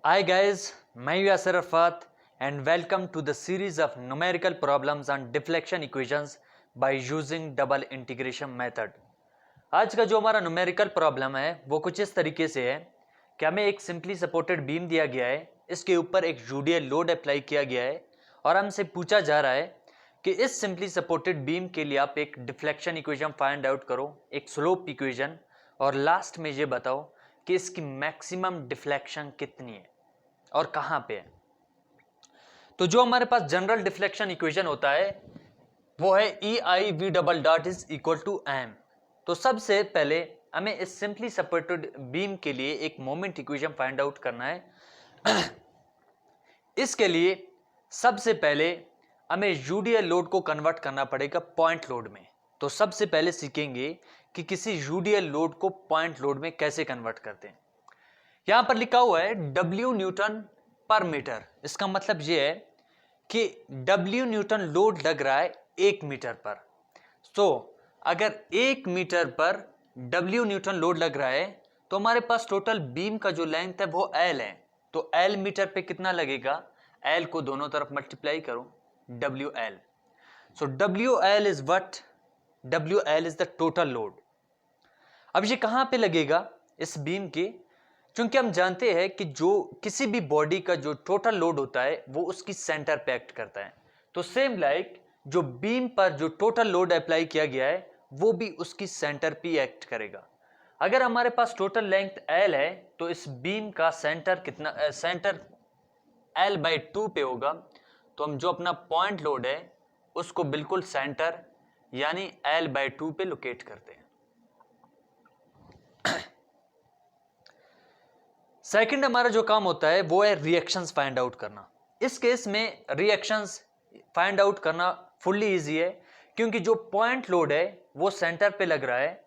Hi guys, मैं यासर Arfat and welcome to the series of numerical problems on deflection equations by using double integration method। आज का जो हमारा numerical problem है वो कुछ इस तरीके से है कि हमें एक सिंपली सपोर्टेड बीम दिया गया है, इसके ऊपर एक यूडियल लोड अप्लाई किया गया है और हमसे पूछा जा रहा है कि इस सिंपली सपोर्टेड बीम के लिए आप एक डिफ्लेक्शन इक्वेशन फाइंड आउट करो, एक स्लोप इक्वेशन, और लास्ट में ये बताओ कि इसकी मैक्सिमम डिफ्लेक्शन कितनी है और कहां पे है। तो जो हमारे पास जनरल डिफ्लेक्शन इक्वेशन होता है वो है E I v double dot is equal to M. तो सबसे पहले हमें इस सिंपली सपोर्टेड बीम के लिए एक मोमेंट इक्वेशन फाइंड आउट करना है। इसके लिए सबसे पहले हमें यूडियल लोड को कन्वर्ट करना पड़ेगा पॉइंट लोड में। तो सबसे पहले सीखेंगे कि किसी यूडियल लोड को पॉइंट लोड में कैसे कन्वर्ट करते हैं। यहां पर लिखा हुआ है W न्यूटन पर मीटर। इसका मतलब यह है कि W न्यूटन लोड लग रहा है 1 मीटर पर। तो अगर 1 मीटर पर W न्यूटन लोड लग रहा है तो हमारे पास टोटल बीम का जो लेंथ है वो L है। तो L मीटर पे कितना लगेगा, L को दोनों तरफ मल्टीप्लाई करो, WL। So WL is what, WL is the total load. अब ये कहां पे लगेगा इस बीम के, क्योंकि हम जानते हैं कि जो किसी भी बॉडी का जो टोटल लोड होता है वो उसकी सेंटर पे एक्ट करता है। तो सेम लाइक जो बीम पर जो टोटल लोड अप्लाई किया गया है वो भी उसकी सेंटर पे एक्ट करेगा। अगर हमारे पास टोटल लेंथ L है तो इस बीम का सेंटर कितना, सेंटर L/2 पे होगा। तो हम जो अपना पॉइंट लोड है उसको बिल्कुल सेंटर यानी L/2 पे लोकेट करते हैं। सेकंड हमारा जो काम होता है वो है रिएक्शंस फाइंड आउट करना। इस केस में रिएक्शंस फाइंड आउट करना फुल्ली इजी है, क्योंकि जो पॉइंट लोड है वो सेंटर पे लग रहा है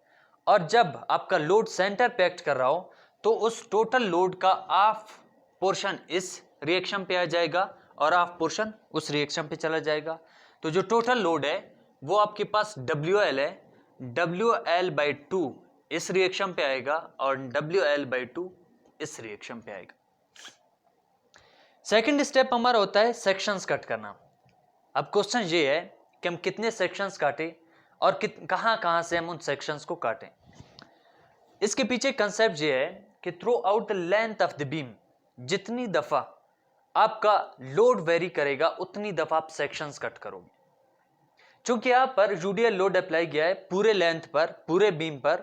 और जब आपका लोड सेंटर पे एक्ट कर रहा हो तो उस टोटल लोड का हाफ पोर्शन इस रिएक्शन पे आ जाएगा और हाफ पोर्शन उस रिएक्शन पे चला जाएगा। तो जो टोटल लोड है वो आपके पास WL है, WL/2 इस रिएक्शन पे आएगा और WL/2 इस रिएक्शन पे आएगा। सेकंड स्टेप हमारा होता है सेक्शंस कट करना। अब क्वेश्चन ये है कि हम कितने सेक्शंस काटें और कहां से हम उन सेक्शंस को काटें। इसके पीछे कंसेप्ट ये है कि through out the length of the beam जितनी दफा आपका लोड वेरी करेगा उतनी दफा आप सेक्शंस कट करोगे। चूंकि यहां पर यूडियल लोड अप्लाई किया है पूरे लेंथ पर, पूरे बीम पर,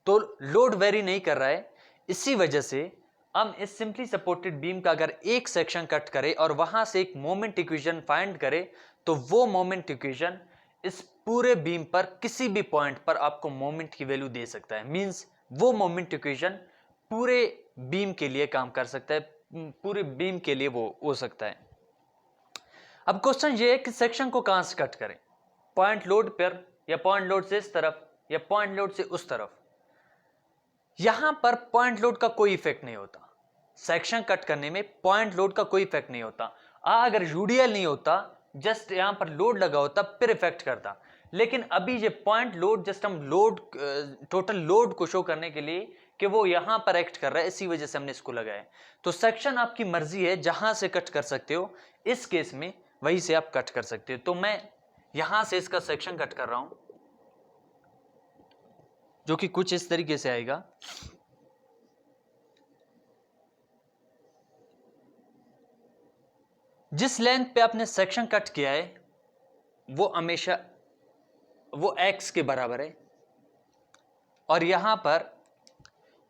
तो लोड वेरी नहीं कर रहा है। इसी वजह से हम इस सिंपली सपोर्टेड बीम का अगर एक सेक्शन कट करें और वहां से एक मोमेंट इक्वेशन फाइंड करें तो वो मोमेंट इक्वेशन इस पूरे बीम पर किसी भी पॉइंट पर आपको मोमेंट की वैल्यू दे सकता है। मींस वो मोमेंट इक्वेशन पूरे बीम के लिए काम कर सकता है, पूरे बीम के लिए वो हो सकता है। अब क्वेश्चन ये है कि सेक्शन को कहां से कट करें, पॉइंट लोड पर या पॉइंट लोड से इस तरफ या पॉइंट लोड से उस तरफ। यहां पर पॉइंट लोड का कोई इफेक्ट नहीं होता। सेक्शन कट करने में पॉइंट लोड का कोई इफेक्ट नहीं होता। अगर यूडीएल नहीं होता, जस्ट यहां पर लोड लगा होता, फिर इफेक्ट करता। लेकिन अभी ये पॉइंट लोड जस्ट हम लोड, टोटल लोड को शो करने के लिए कि वो यहां पर एक्ट कर रहा है, इसी वजह से हमने इसको लगाया। तो सेक्शन आपकी मर्जी है, जहां से कट कर सकते हो। इस केस में वहीं से आप कट कर सकते हो। तो मैं यहां से इसका सेक्शन कट कर रहा हूं जो कि कुछ इस तरीके से आएगा। जिस लेंथ पे आपने सेक्शन कट किया है वो हमेशा वो x के बराबर है और यहां पर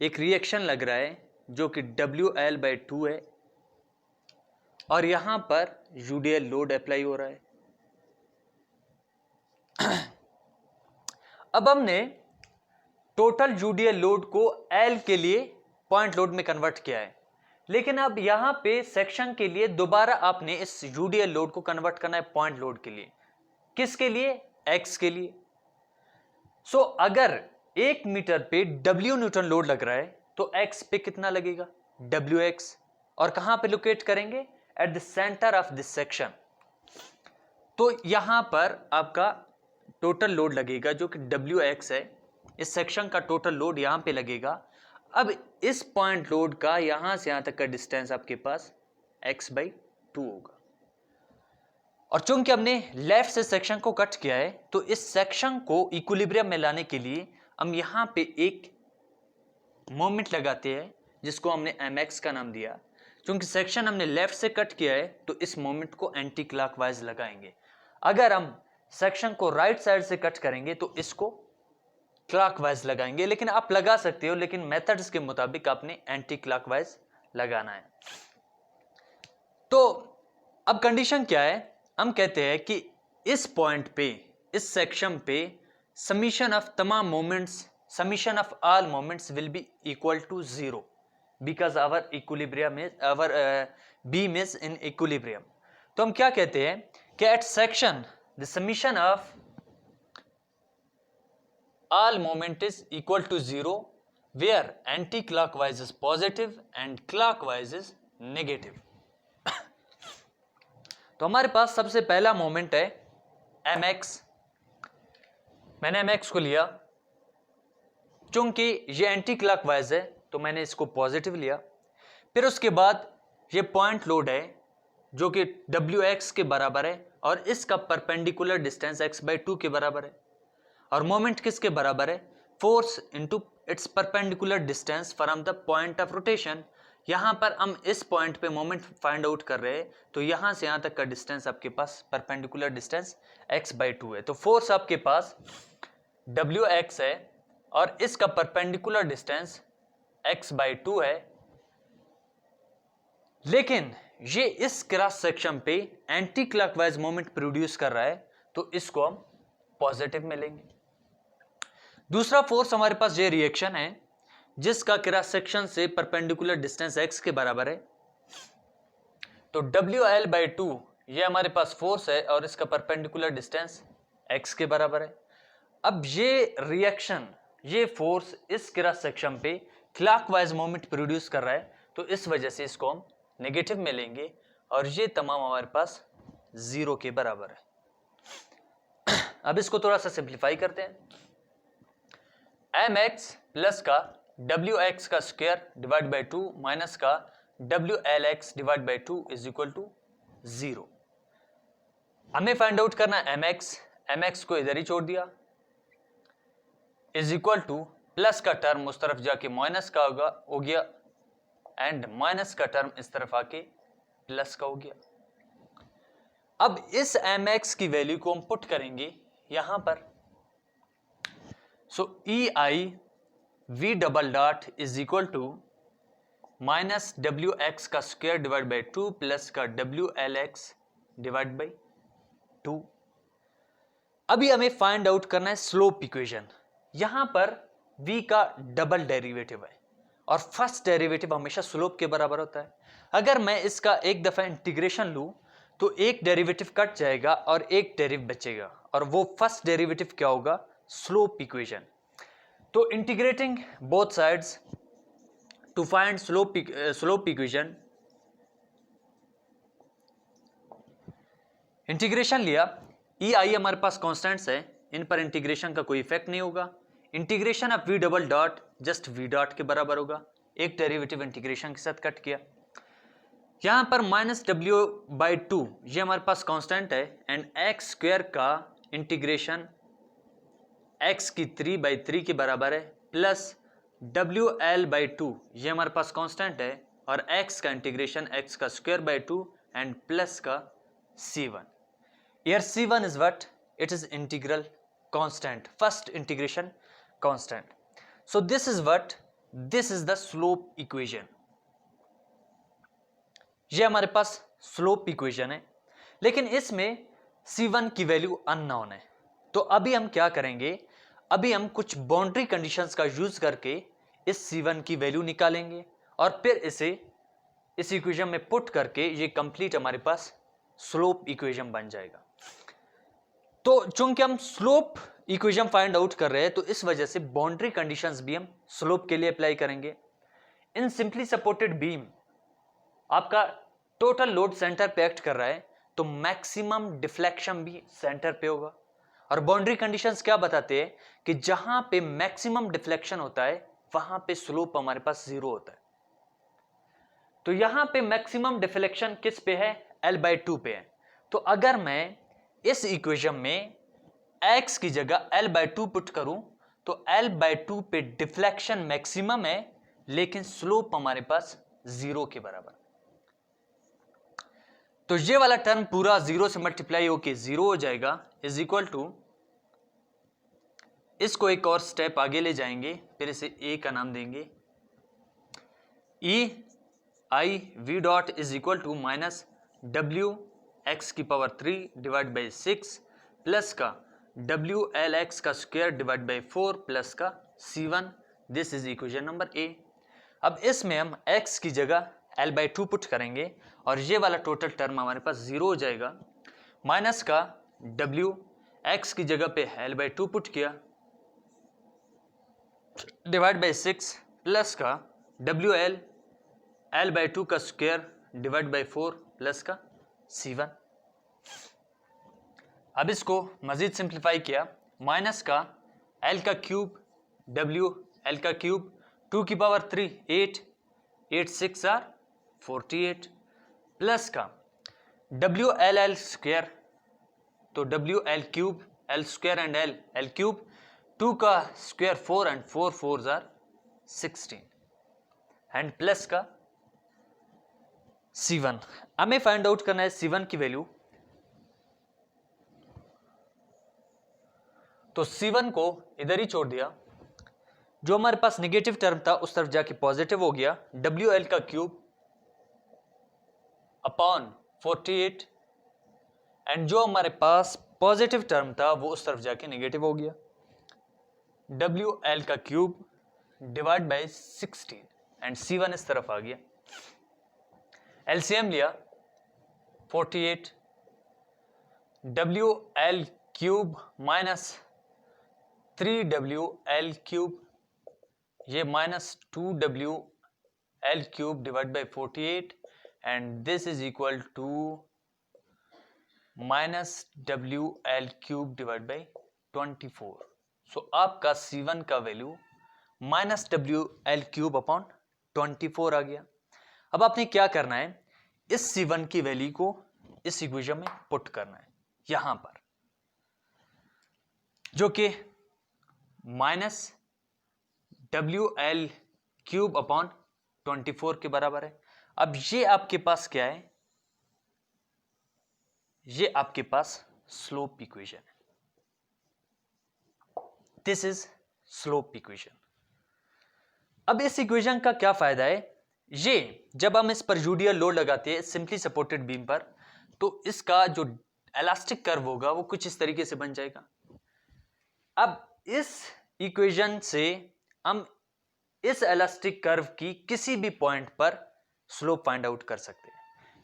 एक रिएक्शन लग रहा है जो कि WL/2 है और यहां पर यूडियल लोड अप्लाई हो रहा है। अब हमने टोटल यूडियल लोड को L के लिए पॉइंट लोड में कन्वर्ट किया है, लेकिन अब यहां पे सेक्शन के लिए दोबारा आपने इस यूडियल लोड को कन्वर्ट करना है पॉइंट लोड के लिए। किसके लिए? X के लिए। सो अगर 1 मीटर पे W न्यूटन लोड लग रहा है तो X पे कितना लगेगा? WX। और कहां पे लोकेट करेंगे? At the centre of this section. तो यहां पर आपका टोटल लोड लगेगा जो कि WX है। इस सेक्शन का टोटल लोड यहां पे लगेगा। अब इस पॉइंट लोड का यहां से यहां तक का डिस्टेंस आपके पास x/2 होगा, और चूंकि हमने लेफ्ट से सेक्शन को कट किया है तो इस सेक्शन को इक्विलिब्रियम में लाने के लिए हम यहां पे एक मोमेंट लगाते हैं जिसको हमने mx का नाम दिया। क्योंकि सेक्शन हमने लेफ्ट से कट किया है तो इस मोमेंट को एंटी क्लॉकवाइज लगाएंगे। अगर हम सेक्शन को राइट साइड से कट करेंगे तो इसको क्लॉकवाइज लगाएंगे, लेकिन आप लगा सकते हो, लेकिन मेथड्स के मुताबिक आपने एंटी क्लॉकवाइज लगाना है। तो अब कंडीशन क्या है, हम कहते हैं कि इस पॉइंट पे, इस सेक्शन पे समीशन ऑफ तमाम moments, summation of all moments will be equal to 0 because our equilibrium is, our beam is in equilibrium. तो हम क्या कहते हैं कि at section the summation of all moment is equal to 0 where anti-clockwise is positive and clockwise is negative। तो हमारे पास सबसे पहला मोमेंट है mx। मैंने mx को लिया, चूंकि ये एंटी क्लॉकवाइज है तो मैंने इसको पॉजिटिव लिया। फिर उसके बाद ये पॉइंट लोड है जो कि wx के बराबर है और इसका परपेंडिकुलर डिस्टेंस x/2 के बराबर है। और मोमेंट किसके बराबर है, force into its perpendicular distance from the point of rotation. यहां पर हम इस पॉइंट पे मोमेंट फाइंड आउट कर रहे हैं तो यहां से यहां तक का डिस्टेंस आपके पास परपेंडिकुलर डिस्टेंस x/2 है। तो फोर्स आपके पास wx है और इसका परपेंडिकुलर डिस्टेंस x/2 है, लेकिन ये इस क्रॉस सेक्शन पे एंटी क्लॉकवाइज मोमेंट प्रोड्यूस कर रहा है तो इसको हम पॉजिटिव में लेंगे। दूसरा फोर्स हमारे पास ये रिएक्शन है जिसका क्रॉस सेक्शन से परपेंडिकुलर डिस्टेंस x के बराबर है। तो WL/2 ये हमारे पास फोर्स है और इसका परपेंडिकुलर डिस्टेंस x के बराबर है। अब ये रिएक्शन, ये फोर्स इस क्रॉस सेक्शन पे क्लॉकवाइज मोमेंट प्रोड्यूस कर रहा है तो इस वजह से इसको हम नेगेटिव में लेंगे और ये तमाम हमारे पास 0 के बराबर है। अब इसको थोड़ा सा सिंप्लीफाई करते हैं। mx प्लस का wx का स्क्वायर डिवाइड बाई 2 माइनस का wlx divide by 2 is equal to 0। हमें फाइंड आउट करना mx को इधर ही छोड़ दिया, इज इक्वल टू प्लस का टर्म उस तरफ जाके माइनस का हो गया एंड माइनस का टर्म इस तरफ आके प्लस का हो गया। अब इस mx की वैल्यू को हम पुट करेंगे यहां पर। So EI V double dot is equal to minus WX का स्क्वायर डिवाइड बाई 2 प्लस का WLX डिवाइड बाई 2। अभी हमें फाइंड आउट करना है स्लोप इक्वेशन। यहां पर V का डबल डेरिवेटिव है और फर्स्ट डेरिवेटिव हमेशा स्लोप के बराबर होता है। अगर मैं इसका एक दफा इंटीग्रेशन लूं तो एक डेरिवेटिव कट जाएगा और एक डेरिव बचेगा और वो फर्स्ट डेरिवेटिव क्या होगा, स्लोप इक्वेशन। तो integrating both sides to find slope equation, integration लिया। EI हमारे पास कॉन्स्टेंट्स है, इन पर इंटीग्रेशन का कोई इफेक्ट नहीं होगा। Integration of V double dot just V dot के बराबर होगा, एक डेरिवेटिव इंटीग्रेशन के साथ कट किया। यहां पर माइनस W/2 ये हमारे पास कांस्टेंट है एंड x स्क्वायर का इंटीग्रेशन x की 3/3 के बराबर है प्लस WL/2 ये हमारे पास कांस्टेंट है और x का इंटीग्रेशन x का स्क्वायर बाई 2 एंड प्लस का C1। Here C1 is what? It is integral constant, first integration constant. So this is what? This is the slope equation. ये हमारे पास slope equation है, लेकिन इसमें C1 की value unknown है। तो अभी हम क्या करेंगे, अभी हम कुछ बाउंड्री कंडीशंस का यूज करके इस C1 की वैल्यू निकालेंगे और फिर इसे इस इक्वेशन में पुट करके ये कंप्लीट हमारे पास स्लोप इक्वेशन बन जाएगा। तो चूंकि हम स्लोप इक्वेशन फाइंड आउट कर रहे हैं तो इस वजह से बाउंड्री कंडीशंस भी हम स्लोप के लिए अप्लाई करेंगे। इन सिंपली सपोर्टेड बीम आपका टोटल लोड सेंटर पे एक्ट कर रहा है तो मैक्सिमम डिफ्लेक्शन भी सेंटर पे होगा। और बाउंड्री कंडीशंस क्या बताते हैं कि जहां पे मैक्सिमम डिफ्लेक्शन होता है वहां पे स्लोप हमारे पास 0 होता है। तो यहां पे मैक्सिमम डिफ्लेक्शन किस पे है? L/2 पे है। तो अगर मैं इस इक्वेशन में x की जगह L/2 पुट करूं तो L/2 पे डिफ्लेक्शन मैक्सिमम है, लेकिन स्लोप हमारे पास 0 के बराबर। तो ये वाला टर्म पूरा 0 से मल्टीप्लाई होके 0 हो जाएगा, इज इक्वल टू, इसको एक और स्टेप आगे ले जाएंगे, फिर इसे a का नाम देंगे, E(I)V dot is equal to minus W(x⁻³ divide by 6 plus का WL(x का स्क्वायर डिवाइड बाई 4 प्लस का C1। This is equation number A। अब इसमें हम x की जगह L/2 पुट करेंगे और ये वाला टोटल टर्म हमारे पास 0 हो जाएगा, माइनस का W x की जगह पे L/2 पुट किया डिवाइड बाई 6 प्लस का WL L/2 का स्क्वायर डिवाइड बाई 4 प्लस का C1। अब इसको मजीद सिंप्लीफाई किया, माइनस का L का क्यूब W L का क्यूब 2⁻³ 8 8 6 आर 48 प्लस का WL स्क्वायर, तो WL cube L square and L cube 2 का square 4 and 4 4 are 16 and plus का C1। हमें फाइंड आउट करना है C1 की वैल्यू। तो C1 को इधर ही छोड़ दिया, जो हमारे पास नेगेटिव टर्म था उस तरफ जाके पॉजिटिव हो गया, WL का क्यूब अपॉन 48 एंड जो हमारे पास पॉजिटिव टर्म था वो उस तरफ जाके नेगेटिव हो गया, WL का cube divide by 16 and C1 इस तरफ आ गया। एलसीएम लिया 48 WL cube minus 3WL cube, ये minus 2WL cube divide by 48 and this is equal to minus WL cube divide by 24। So आपका C1 का value minus WL cube upon 24 आ गया। अब आपने क्या करना है, इस C1 की वैल्यू को इस इक्वेशन में पुट करना है यहां पर, जो कि माइनस WL क्यूब अपॉन 24 के बराबर है। अब ये आपके पास क्या है, ये आपके पास स्लोप इक्वेशन है। This is slope equation. अब इस इक्वेशन का क्या फायदा है, ये जब हम इस पर यूडियल लोड लगाते हैं सिंपली सपोर्टेड बीम पर, तो इसका जो इलास्टिक कर्व होगा वो कुछ इस तरीके से बन जाएगा। अब इस इक्वेशन से हम इस इलास्टिक कर्व की किसी भी पॉइंट पर स्लोप फाइंड आउट कर सकते हैं,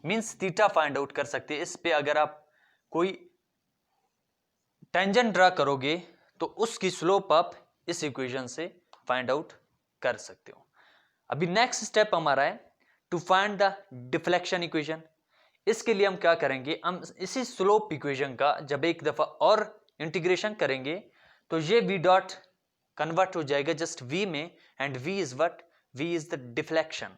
मींस थीटा फाइंड आउट कर सकते हैं। इस पे अगर आप कोई टेंजेंट ड्रा करोगे तो उसकी स्लोप आप इस इक्वेशन से फाइंड आउट कर सकते हो। अभी नेक्स्ट स्टेप हमारा है to find the deflection equation. इसके लिए हम क्या करेंगे, हम इसी स्लोप इक्वेशन का जब एक दफा और इंटीग्रेशन करेंगे तो ये v डॉट कन्वर्ट हो जाएगा जस्ट v में, and v is what, v is the deflection.